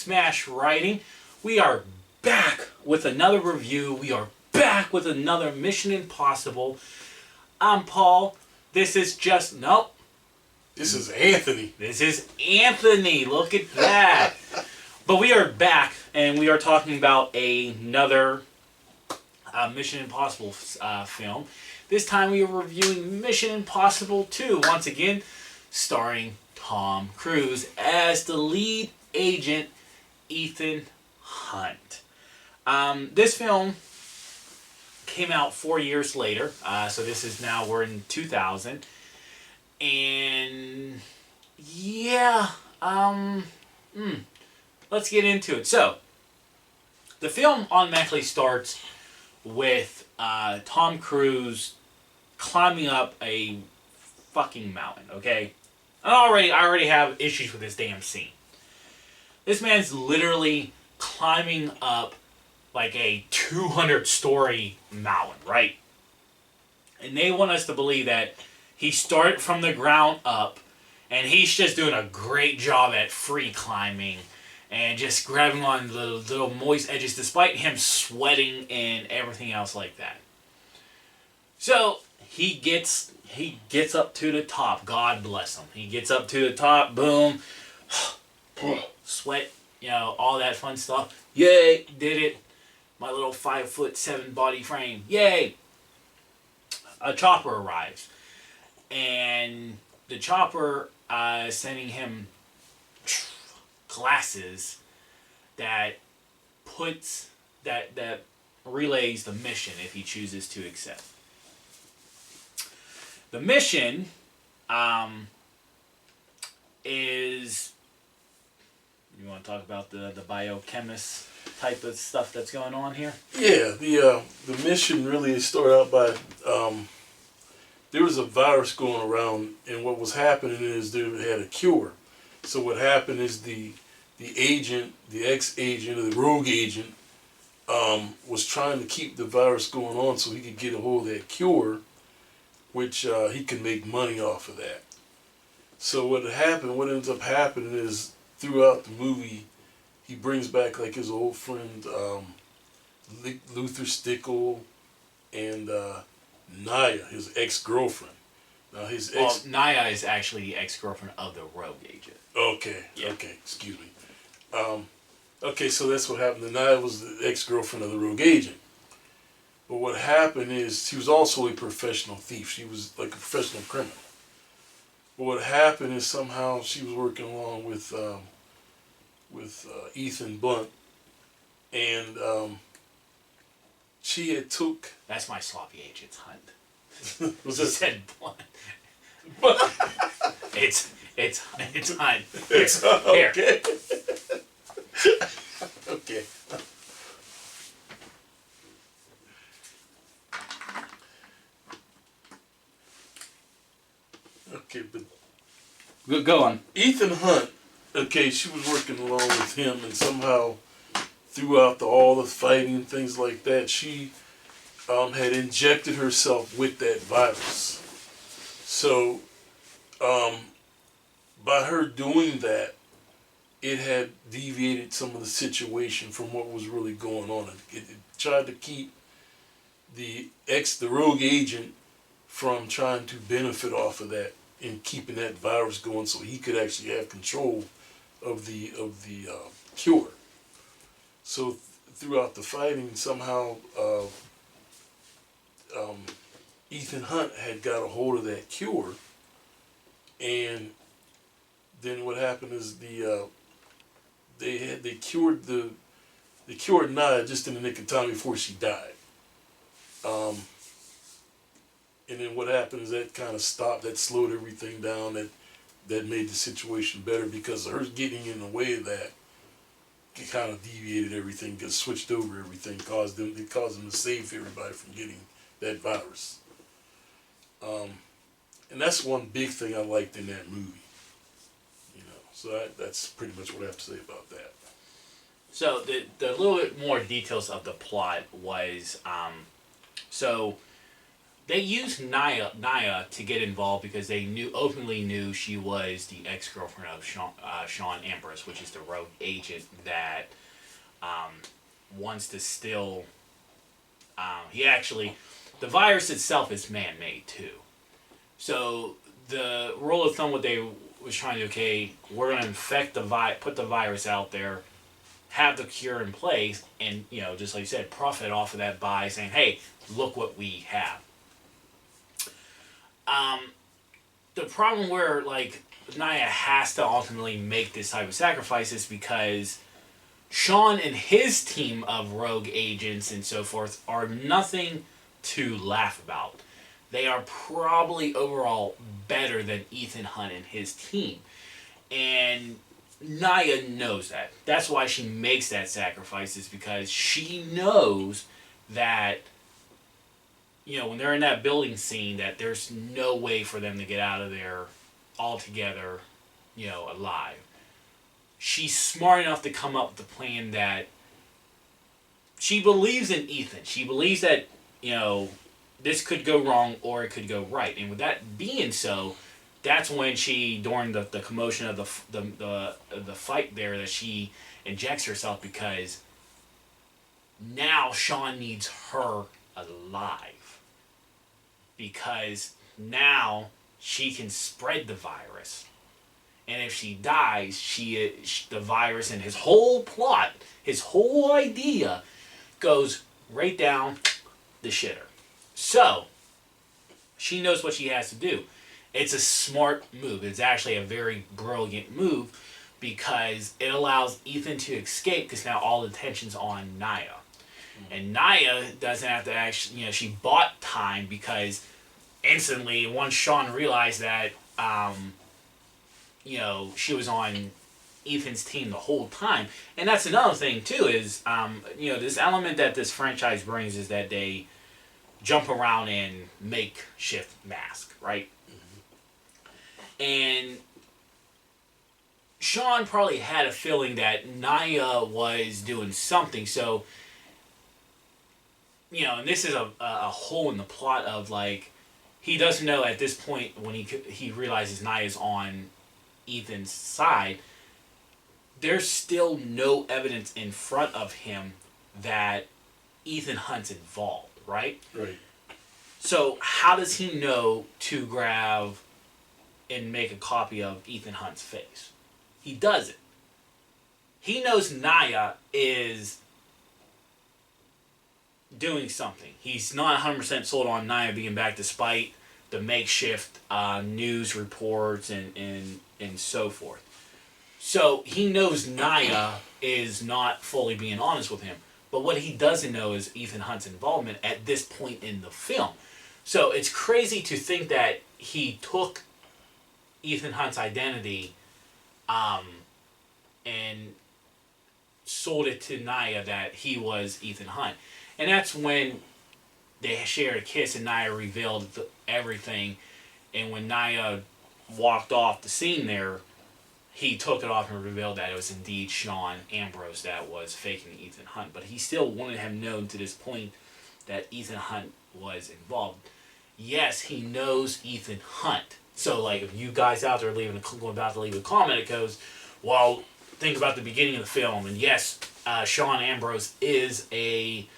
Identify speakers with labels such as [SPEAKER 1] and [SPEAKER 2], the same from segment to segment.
[SPEAKER 1] Smash Writing. We are back with another review. We are back with another Mission Impossible. I'm Paul. This is just... Nope.
[SPEAKER 2] This is Anthony.
[SPEAKER 1] This is Anthony. Look at that. But we are back, and we are talking about another Mission Impossible film. This time we are reviewing Mission Impossible 2. Once again, starring Tom Cruise as the lead agent, Ethan Hunt. This film came out 4 years later. So this is now, we're in 2000. And yeah, let's get into it. So, the film automatically starts with Tom Cruise climbing up a fucking mountain, okay? I already have issues with this damn scene. This man's literally climbing up like a 200-story mountain, right? And they want us to believe that he started from the ground up, and he's just doing a great job at free climbing and just grabbing on the little moist edges despite him sweating and everything else like that. So he gets up to the top. God bless him. He gets up to the top, boom, sweat, all that fun stuff. Yay, did it. My little 5'7" body frame. Yay. A chopper arrives. And the chopper is sending him glasses that relays the mission if he chooses to accept. The mission is, you want to talk about the biochemist type of stuff that's going on here?
[SPEAKER 2] Yeah, the mission really started out by there was a virus going around, and what was happening is they had a cure. So what happened is the agent, the ex-agent, or the rogue agent, was trying to keep the virus going on so he could get a hold of that cure, which he could make money off of that. So what ends up happening is throughout the movie, he brings back like his old friend Luther Stickle and Naya, his ex-girlfriend. Now
[SPEAKER 1] Naya is actually the ex-girlfriend of the rogue agent.
[SPEAKER 2] Okay,
[SPEAKER 1] yeah.
[SPEAKER 2] Okay, excuse me. Okay, so that's what happened. Naya was the ex-girlfriend of the rogue agent. But what happened is she was also a professional thief. She was like a professional criminal. But what happened is somehow she was working along with Ethan Blunt, and she had took...
[SPEAKER 1] That's my sloppy agent's Hunt.
[SPEAKER 2] Was
[SPEAKER 1] He
[SPEAKER 2] that...
[SPEAKER 1] said Blunt. It's Hunt.
[SPEAKER 2] It's
[SPEAKER 1] Here.
[SPEAKER 2] okay. Okay. Okay, but
[SPEAKER 1] Go on.
[SPEAKER 2] Ethan Hunt, okay, she was working along with him, and somehow throughout all the fighting and things like that, she had injected herself with that virus. So, by her doing that, it had deviated some of the situation from what was really going on. It tried to keep the rogue agent from trying to benefit off of that and keeping that virus going, so he could actually have control of the cure. So throughout the fighting, somehow Ethan Hunt had got a hold of that cure, and then what happened is they cured Naya just in the nick of time before she died. And then what happened is that kind of stopped, that slowed everything down, that made the situation better, because her getting in the way of that, it kind of deviated everything, got switched over everything, it caused them to save everybody from getting that virus. And that's one big thing I liked in that movie. So that's pretty much what I have to say about that.
[SPEAKER 1] So the little bit more details of the plot was, so they used Naya to get involved because they openly knew she was the ex-girlfriend of Sean Ambrose, which is the rogue agent that wants to still. The virus itself is man-made too. So the rule of thumb, what they was trying to do, okay, we're gonna infect put the virus out there, have the cure in place, and just like you said, profit off of that by saying, hey, look what we have. The problem where Naya has to ultimately make this type of sacrifice is because Sean and his team of rogue agents and so forth are nothing to laugh about. They are probably overall better than Ethan Hunt and his team. And Naya knows that. That's why she makes that sacrifice, is because she knows that, when they're in that building scene, that there's no way for them to get out of there altogether, alive. She's smart enough to come up with a plan that she believes in Ethan. She believes that, this could go wrong or it could go right. And with that being so, that's when she, during the commotion of the fight there, that she injects herself, because now Sean needs her alive. Because now she can spread the virus. And if she dies, the virus and his whole plot, his whole idea, goes right down the shitter. So, she knows what she has to do. It's a smart move. It's actually a very brilliant move, because it allows Ethan to escape, because now all the attention's on Naya. And Naya doesn't have to actually, she bought time, because instantly, once Sean realized that, she was on Ethan's team the whole time. And that's another thing, too, is, this element that this franchise brings is that they jump around and makeshift mask, right? Mm-hmm. And Sean probably had a feeling that Naya was doing something, so, and this is a hole in the plot of, he doesn't know at this point, when he realizes Naya's on Ethan's side, there's still no evidence in front of him that Ethan Hunt's involved, right?
[SPEAKER 2] Right.
[SPEAKER 1] So how does he know to grab and make a copy of Ethan Hunt's face? He doesn't. He knows Naya is doing something. He's not 100% sold on Naya being back, despite the makeshift news reports and so forth. So he knows Naya is not fully being honest with him. But what he doesn't know is Ethan Hunt's involvement at this point in the film. So it's crazy to think that he took Ethan Hunt's identity and sold it to Naya that he was Ethan Hunt. And that's when they shared a kiss and Naya revealed everything. And when Naya walked off the scene there, he took it off and revealed that it was indeed Sean Ambrose that was faking Ethan Hunt. But he still wouldn't have known to this point that Ethan Hunt was involved. Yes, he knows Ethan Hunt. So, if you guys out there about to leave a comment, it goes, well, think about the beginning of the film. And yes, Sean Ambrose is a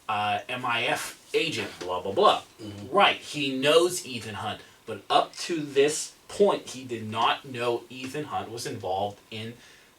[SPEAKER 1] MIF agent, blah, blah, blah. Mm-hmm. Right, he knows Ethan Hunt. But up to this point, he did not know Ethan Hunt was involved in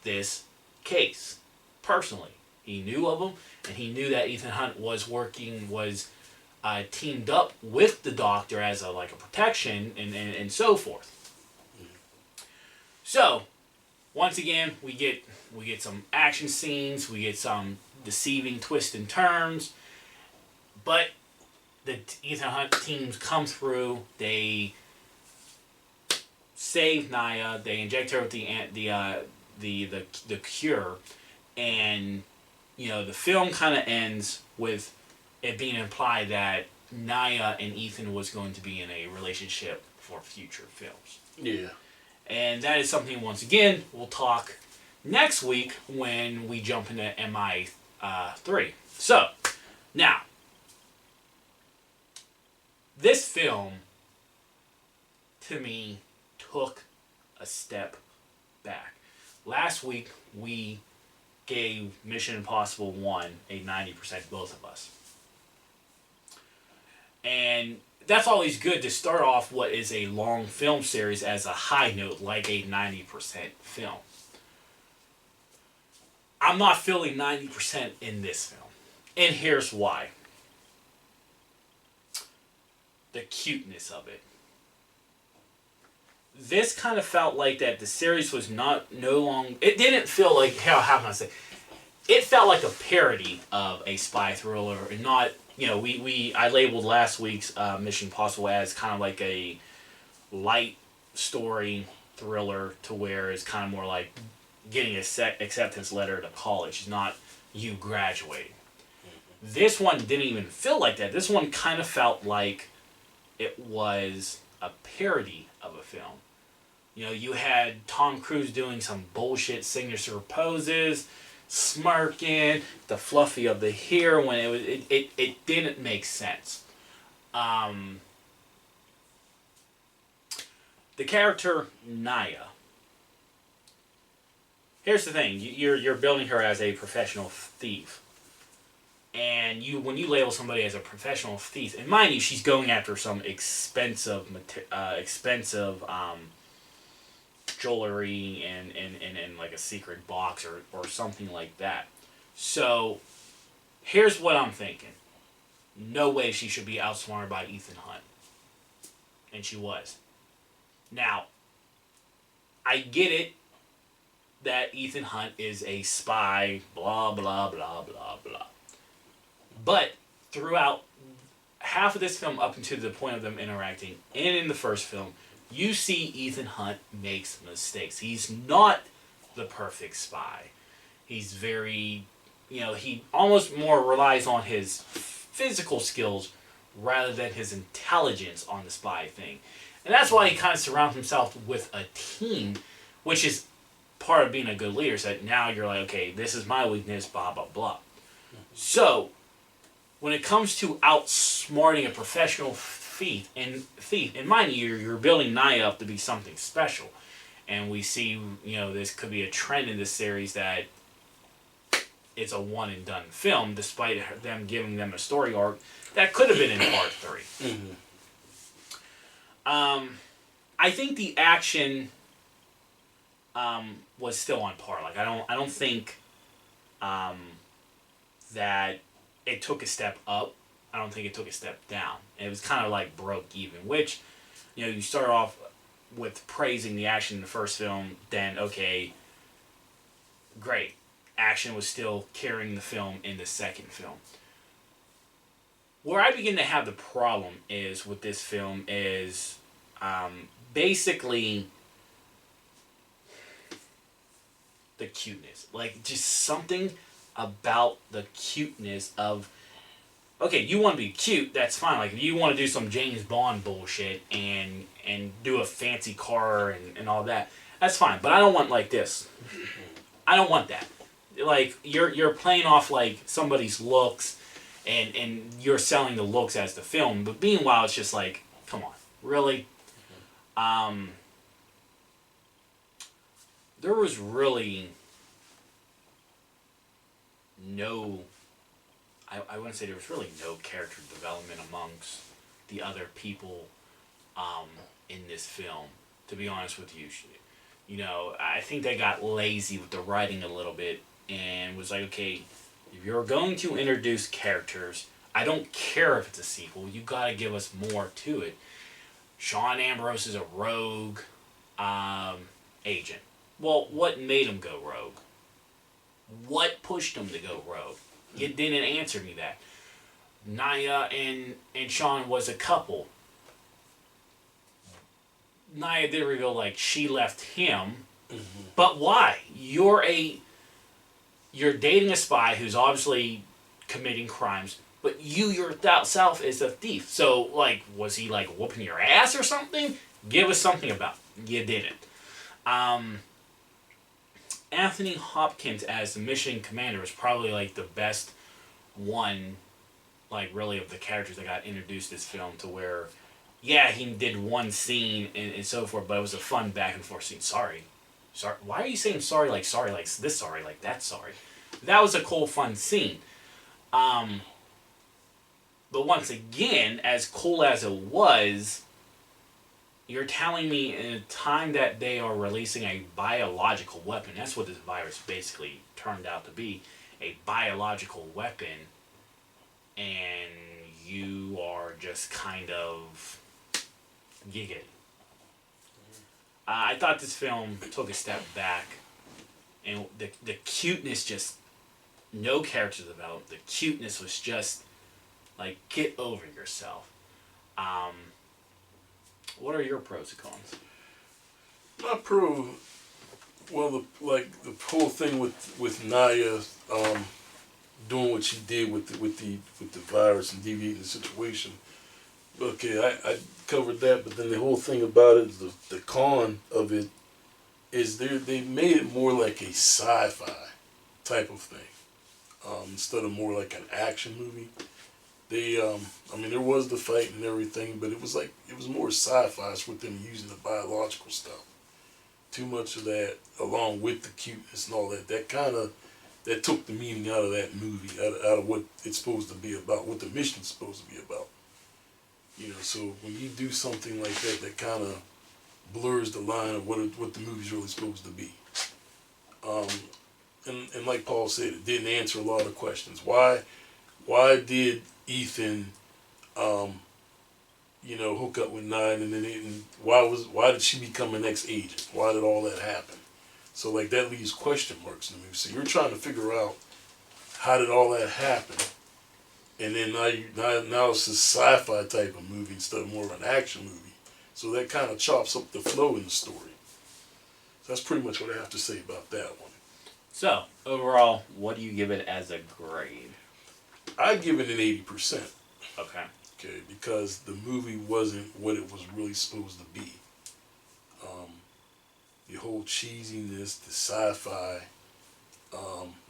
[SPEAKER 1] this case. Personally, he knew of him, and he knew that Ethan Hunt was teamed up with the Doctor as a protection and so forth. So, once again, we get some action scenes, we get some deceiving twists and turns, but the Ethan Hunt teams come through. They save Naya. They inject her with the cure, and the film kind of ends with it being implied that Naya and Ethan was going to be in a relationship for future films.
[SPEAKER 2] Yeah.
[SPEAKER 1] And that is something, once again, we'll talk next week when we jump into MI3. So, now, This film, to me, took a step back. Last week, we gave Mission Impossible 1 a 90%, both of us. And that's always good to start off what is a long film series as a high note, like a 90% film. I'm not feeling 90% in this film. And here's why. The cuteness of it. This kind of felt like that the series was no longer... It didn't feel like... How can I say? It felt like a parody of a spy thriller and not... I labeled last week's Mission Impossible as kind of like a light story thriller to where it's kind of more like getting a acceptance letter to college, not you graduating. This one didn't even feel like that. This one kind of felt like it was a parody of a film. You had Tom Cruise doing some bullshit signature poses, smirking, the fluffy of the hair when it didn't make sense. The character Naya. Here's the thing: you're building her as a professional thief, and when you label somebody as a professional thief, and mind you, she's going after some expensive jewelry and like a secret box or something like that. So here's what I'm thinking. No way she should be outsmarted by Ethan Hunt. And she was. Now, I get it that Ethan Hunt is a spy, blah, blah, blah, blah, blah. But throughout half of this film up until the point of them interacting, and in the first film, you see Ethan Hunt makes mistakes. He's not the perfect spy. He's very, he almost more relies on his physical skills rather than his intelligence on the spy thing. And that's why he kind of surrounds himself with a team, which is part of being a good leader. So that now you're like, okay, this is my weakness, blah, blah, blah. So, when it comes to outsmarting a professional thief, and mind you, you're building Naya up to be something special. And we see, this could be a trend in this series that it's a one and done film, despite them giving them a story arc that could have been in part 3.
[SPEAKER 2] Mm-hmm.
[SPEAKER 1] I think the action was still on par. Like I don't think that it took a step up. I don't think it took a step down. It was kind of like broke even, which, you start off with praising the action in the first film, then, okay, great. Action was still carrying the film in the second film. Where I begin to have the problem is with this film is basically the cuteness. Like, just something about the cuteness of... Okay, you want to be cute, that's fine. Like, if you want to do some James Bond bullshit and do a fancy car and all that, that's fine. But I don't want like this. I don't want that. Like, you're playing off like somebody's looks and you're selling the looks as the film. But meanwhile, it's just like, come on, really? There was really no... I wouldn't say there was really no character development amongst the other people in this film, to be honest with you. I think they got lazy with the writing a little bit and was like, okay, if you're going to introduce characters, I don't care if it's a sequel, you gotta give us more to it. Sean Ambrose is a rogue agent. Well, what made him go rogue? What pushed him to go rogue? You didn't answer me that. Naya and Sean was a couple. Naya did reveal like she left him, but why? You're dating a spy who's obviously committing crimes, but you yourself is a thief. So like, was he like whooping your ass or something? Give us something about it. You didn't. Anthony Hopkins as the mission commander is probably like the best one, like really of the characters that got introduced this film to where, yeah, he did one scene and so forth, but it was a fun back and forth scene. Sorry, why are you saying sorry like this sorry like that sorry? That was a cool fun scene. But once again, as cool as it was, you're telling me in a time that they are releasing a biological weapon, that's what this virus basically turned out to be, a biological weapon, and you are just kind of giggling. I thought this film took a step back, and the cuteness just, no character development, the cuteness was just, like, get over yourself. What are your pros and cons?
[SPEAKER 2] My pro, well, the whole thing with Naya doing what she did with the virus and deviating the situation. Okay, I covered that, but then the whole thing about it, the con of it, is they made it more like a sci-fi type of thing, instead of more like an action movie. They, I mean, there was the fight and everything, but it was more sci-fi with them using the biological stuff. Too much of that, along with the cuteness and all that, that took the meaning out of that movie, out of what it's supposed to be about, what the mission's supposed to be about. You know, so when you do something like that, that kind of blurs the line of what the movie's really supposed to be. And like Paul said, it didn't answer a lot of questions. Why did Ethan, hook up with Nine, and then why did she become an ex-agent? Why did all that happen? So like that leaves question marks in the movie. So you're trying to figure out how did all that happen, and then now it's a sci-fi type of movie instead of more of an action movie. So that kind of chops up the flow in the story. So that's pretty much what I have to say about that one.
[SPEAKER 1] So overall, what do you give it as a grade?
[SPEAKER 2] I give it an 80%.
[SPEAKER 1] Okay.
[SPEAKER 2] Okay, because the movie wasn't what it was really supposed to be. The whole cheesiness, the sci-fi,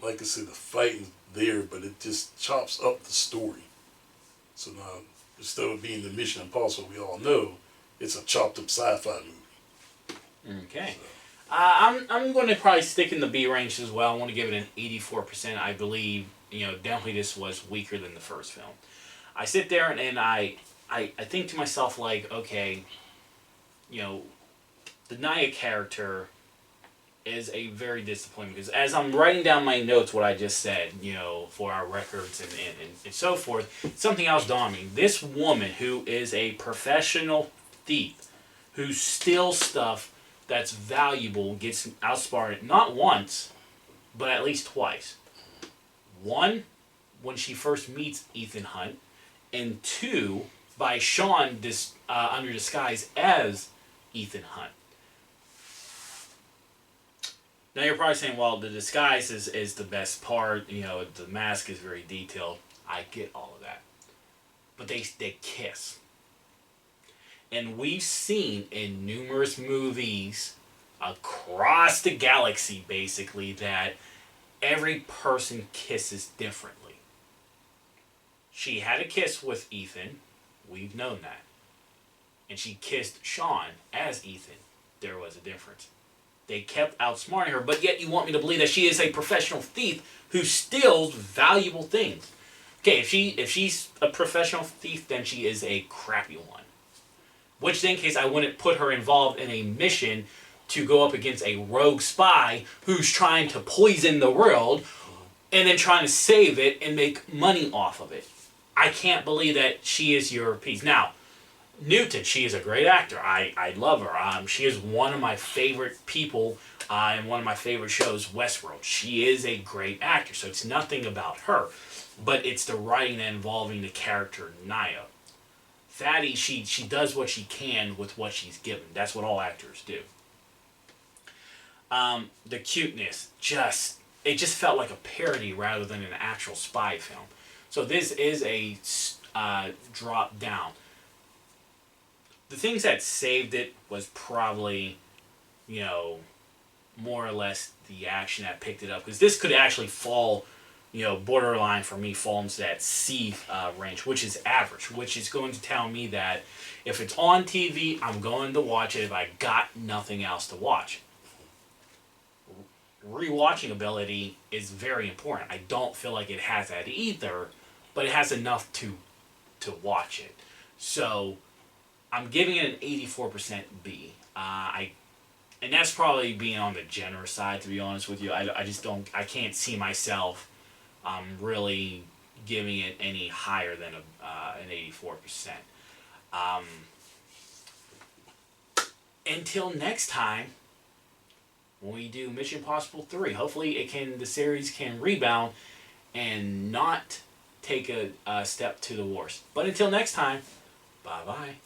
[SPEAKER 2] like I said, the fighting there, but it just chops up the story. So now, instead of being the Mission Impossible we all know, it's a chopped up sci-fi movie.
[SPEAKER 1] Okay. I'm going to probably stick in the B range as well. I want to give it an 84%. I believe, definitely this was weaker than the first film. I sit there and I think to myself, like, okay, the Naya character is a very disappointing, because as I'm writing down my notes, what I just said, for our records and so forth, something else dawned me. This woman who is a professional thief, who steals stuff that's valuable, gets outsmarted not once, but at least twice. One, when she first meets Ethan Hunt, and two, by Sean under disguise as Ethan Hunt. Now you're probably saying, well, the disguise is the best part, the mask is very detailed. I get all of that. But they kiss. And we've seen in numerous movies across the galaxy, basically, that every person kisses differently. She had a kiss with Ethan. We've known that. And she kissed Sean as Ethan. There was a difference. They kept outsmarting her, but yet you want me to believe that she is a professional thief who steals valuable things. Okay, if she's a professional thief, then she is a crappy one. Which in case I wouldn't put her involved in a mission to go up against a rogue spy who's trying to poison the world and then trying to save it and make money off of it. I can't believe that she is your piece. Now, Newton, she is a great actor. I love her. She is one of my favorite people in one of my favorite shows, Westworld. She is a great actor, so it's nothing about her. But it's the writing involving the character Naya. Fatty, she does what she can with what she's given. That's what all actors do. The cuteness, it just felt like a parody rather than an actual spy film. So this is a drop down. The things that saved it was probably, more or less the action that picked it up. Because this could actually fall borderline for me fall into that C range, which is average, which is going to tell me that if it's on TV, I'm going to watch it if I got nothing else to watch. Rewatching ability is very important. I don't feel like it has that either, but it has enough to watch it. So I'm giving it an 84% B. And that's probably being on the generous side, to be honest with you. I just don't, I can't see myself really giving it any higher than an 84%. Until next time, when we do Mission Impossible 3, hopefully the series can rebound and not take a step to the worse. But until next time, bye bye.